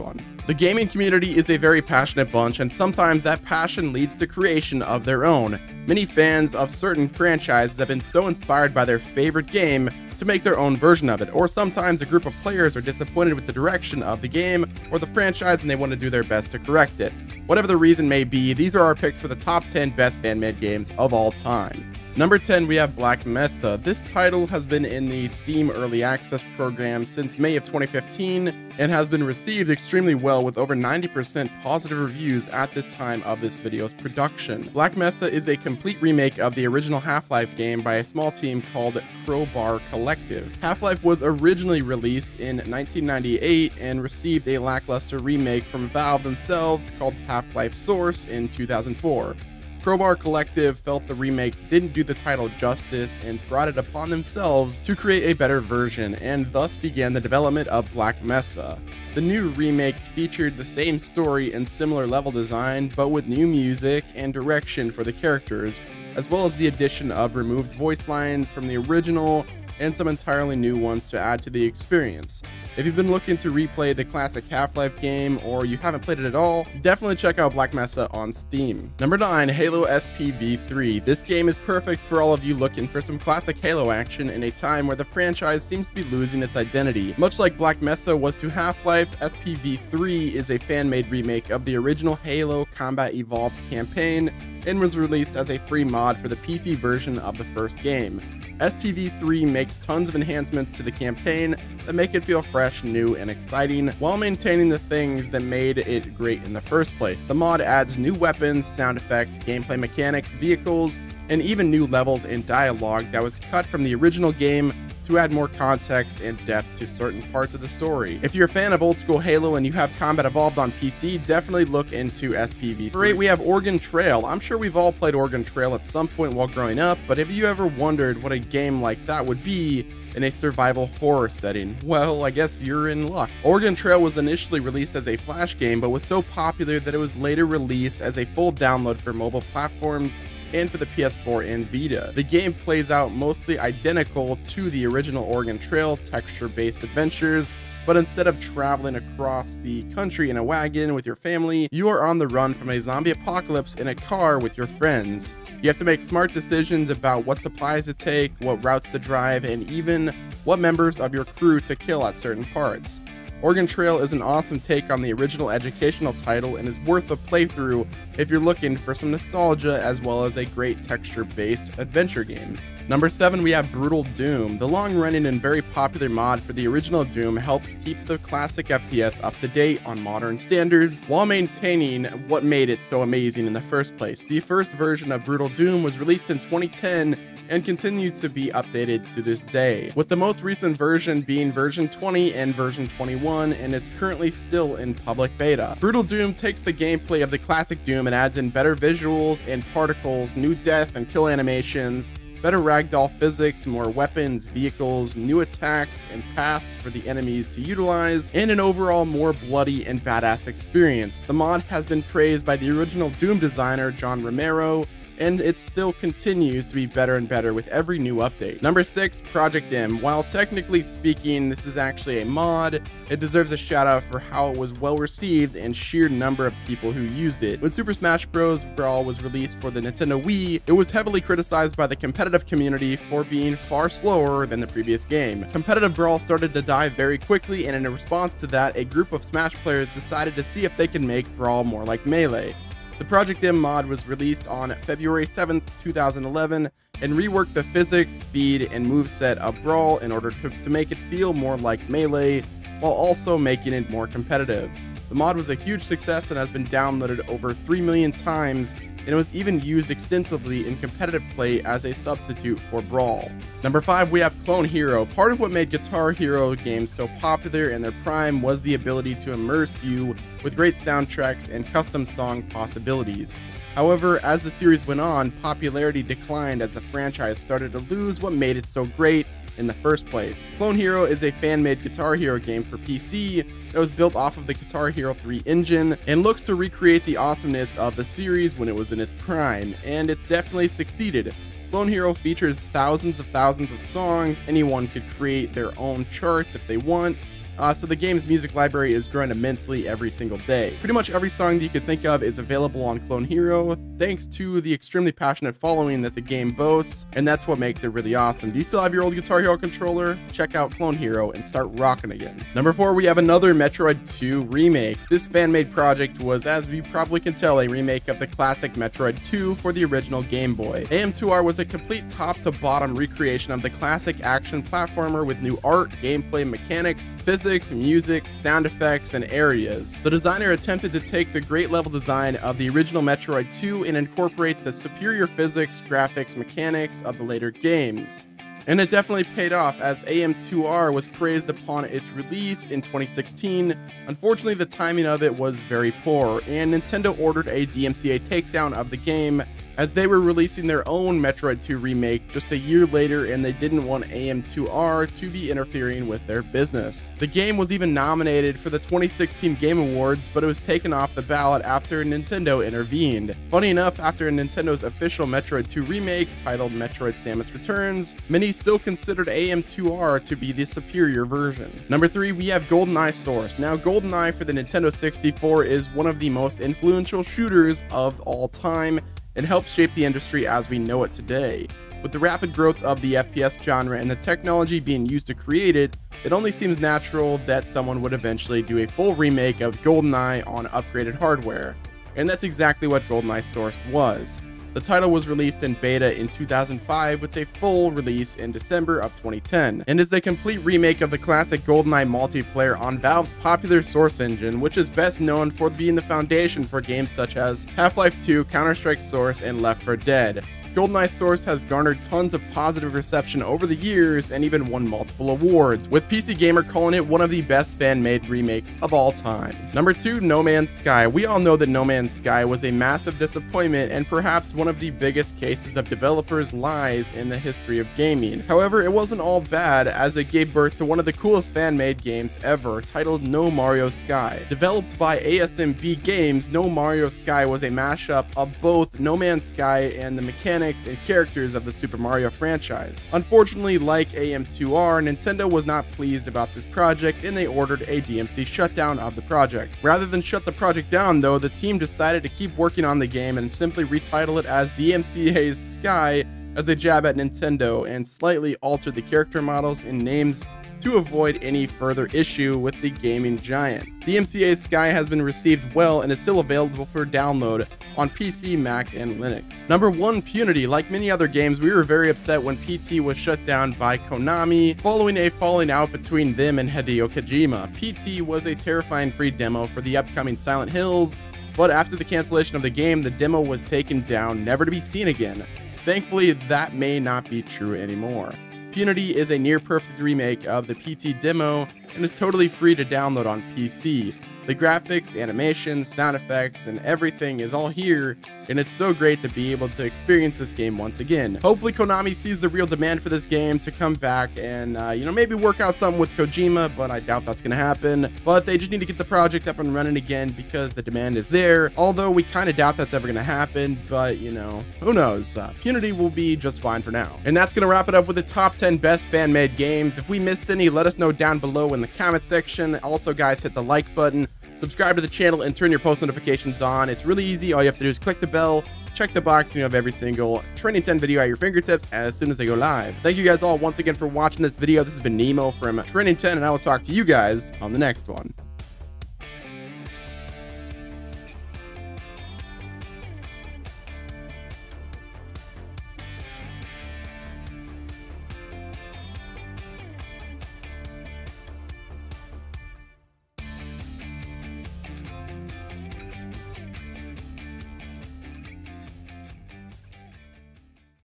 one. The gaming community is a very passionate bunch, and sometimes that passion leads to creation of their own. Many fans of certain franchises have been so inspired by their favorite game to make their own version of it, or sometimes a group of players are disappointed with the direction of the game or the franchise and they want to do their best to correct it. Whatever the reason may be, these are our picks for the top 10 best fan-made games of all time. Number 10, we have Black Mesa. This title has been in the Steam Early Access program since May of 2015 and has been received extremely well with over 90% positive reviews at this time of this video's production. Black Mesa is a complete remake of the original Half-Life game by a small team called Crowbar Collective. Half-Life was originally released in 1998 and received a lackluster remake from Valve themselves called Half-Life Source in 2004. Crowbar Collective felt the remake didn't do the title justice and brought it upon themselves to create a better version, and thus began the development of Black Mesa. The new remake featured the same story and similar level design, but with new music and direction for the characters, as well as the addition of removed voice lines from the original and some entirely new ones to add to the experience. If you've been looking to replay the classic Half-Life game or you haven't played it at all, definitely check out Black Mesa on Steam. Number 9, Halo SPV3. This game is perfect for all of you looking for some classic Halo action in a time where the franchise seems to be losing its identity. Much like Black Mesa was to Half-Life, SPV3 is a fan-made remake of the original Halo Combat Evolved campaign and was released as a free mod for the PC version of the first game. SPV3 makes tons of enhancements to the campaign that make it feel fresh, new, and exciting, while maintaining the things that made it great in the first place. The mod adds new weapons, sound effects, gameplay mechanics, vehicles, and even new levels and dialogue that was cut from the original game to add more context and depth to certain parts of the story. If you're a fan of old school Halo and you have Combat Evolved on PC, definitely look into SPV3. Number 8, we have Oregon Trail. I'm sure we've all played Oregon Trail at some point while growing up, but have you ever wondered what a game like that would be in a survival horror setting? Well, I guess you're in luck. Oregon Trail was initially released as a Flash game, but was so popular that it was later released as a full download for mobile platforms and for the PS4 and Vita. The game plays out mostly identical to the original Oregon Trail texture-based adventures, but instead of traveling across the country in a wagon with your family, you are on the run from a zombie apocalypse in a car with your friends. You have to make smart decisions about what supplies to take, what routes to drive, and even what members of your crew to kill at certain parts. Oregon Trail is an awesome take on the original educational title and is worth a playthrough if you're looking for some nostalgia as well as a great texture-based adventure game. Number 7, we have Brutal Doom. The long-running and very popular mod for the original Doom helps keep the classic FPS up to date on modern standards while maintaining what made it so amazing in the first place. The first version of Brutal Doom was released in 2010 and continues to be updated to this day, with the most recent version being version 20 and version 21, and is currently still in public beta. Brutal Doom takes the gameplay of the classic Doom and adds in better visuals and particles, new death and kill animations, better ragdoll physics, more weapons, vehicles, new attacks and paths for the enemies to utilize, and an overall more bloody and badass experience. The mod has been praised by the original Doom designer John Romero, and it still continues to be better and better with every new update. Number 6, Project M. While technically speaking, this is actually a mod, it deserves a shout out for how it was well received and sheer number of people who used it. When Super Smash Bros. Brawl was released for the Nintendo Wii, it was heavily criticized by the competitive community for being far slower than the previous game. Competitive Brawl started to die very quickly, and in response to that, a group of Smash players decided to see if they could make Brawl more like Melee. The Project M mod was released on February 7th, 2011, and reworked the physics, speed, and moveset of Brawl in order to make it feel more like Melee, while also making it more competitive. The mod was a huge success and has been downloaded over 3 million times, and it was even used extensively in competitive play as a substitute for Brawl. Number 5, we have Clone Hero. Part of what made Guitar Hero games so popular in their prime was the ability to immerse you with great soundtracks and custom song possibilities. However, as the series went on, popularity declined as the franchise started to lose what made it so great in the first place. Clone Hero is a fan-made Guitar Hero game for PC that was built off of the Guitar Hero 3 engine and looks to recreate the awesomeness of the series when it was in its prime, and it's definitely succeeded. Clone Hero features thousands of songs. Anyone could create their own charts if they want, so the game's music library is growing immensely every single day. Pretty much every song that you could think of is available on Clone Hero, thanks to the extremely passionate following that the game boasts, and that's what makes it really awesome. Do you still have your old Guitar Hero controller? Check out Clone Hero and start rocking again. Number 4, we have another Metroid 2 remake. This fan-made project was, as you probably can tell, a remake of the classic Metroid 2 for the original Game Boy. AM2R was a complete top-to-bottom recreation of the classic action platformer with new art, gameplay mechanics, physics, music, sound effects, and areas. The designer attempted to take the great level design of the original Metroid 2 and incorporate the superior physics, graphics, mechanics of the later games. And it definitely paid off, as AM2R was praised upon its release in 2016. Unfortunately, the timing of it was very poor, and Nintendo ordered a DMCA takedown of the game, as they were releasing their own Metroid 2 remake just a year later, and they didn't want AM2R to be interfering with their business. The game was even nominated for the 2016 Game Awards, but it was taken off the ballot after Nintendo intervened. Funny enough, after Nintendo's official Metroid 2 remake titled Metroid Samus Returns, many still considered AM2R to be the superior version. Number 3, we have GoldenEye Source. Now, GoldenEye for the Nintendo 64 is one of the most influential shooters of all time, and helped shape the industry as we know it today. With the rapid growth of the FPS genre and the technology being used to create it, it only seems natural that someone would eventually do a full remake of GoldenEye on upgraded hardware. And that's exactly what GoldenEye Source was. The title was released in beta in 2005 with a full release in December of 2010, and is a complete remake of the classic GoldenEye multiplayer on Valve's popular Source engine, which is best known for being the foundation for games such as Half-Life 2, Counter-Strike Source, and Left 4 Dead. GoldenEye Source has garnered tons of positive reception over the years and even won multiple awards, with PC Gamer calling it one of the best fan-made remakes of all time. Number 2, No Man's Sky. We all know that No Man's Sky was a massive disappointment and perhaps one of the biggest cases of developers' lies in the history of gaming. However, it wasn't all bad, as it gave birth to one of the coolest fan-made games ever, titled No Mario Sky. Developed by ASMB Games, No Mario Sky was a mashup of both No Man's Sky and the mechanics and characters of the Super Mario franchise. Unfortunately, like AM2R, Nintendo was not pleased about this project, and they ordered a DMC shutdown of the project. Rather than shut the project down though, the team decided to keep working on the game and simply retitle it as DMCA's Sky as a jab at Nintendo, and slightly altered the character models and names to avoid any further issue with the gaming giant. DMCA's Sky has been received well and is still available for download on PC, Mac, and Linux. Number 1, Punity. Like many other games, we were very upset when PT was shut down by Konami following a falling out between them and Hideo Kojima. PT was a terrifying free demo for the upcoming Silent Hills, but after the cancellation of the game, the demo was taken down, never to be seen again. Thankfully, that may not be true anymore. Punity is a near-perfect remake of the PT demo and is totally free to download on PC. The graphics, animations, sound effects, and everything is all here, and it's so great to be able to experience this game once again. Hopefully Konami sees the real demand for this game to come back and, maybe work out something with Kojima, but I doubt that's going to happen. But they just need to get the project up and running again because the demand is there, although we kind of doubt that's ever going to happen, but, who knows. Punity will be just fine for now. And that's going to wrap it up with the top 10 best fan-made games. If we missed any, let us know down below in the comment section. Also, guys, hit the like button, subscribe to the channel, and turn your post notifications on. It's really easy. All you have to do is click the bell, check the box, and you have every single Trending 10 video at your fingertips as soon as they go live. Thank you guys all once again for watching this video. This has been Nemo from Trending 10, and I will talk to you guys on the next one.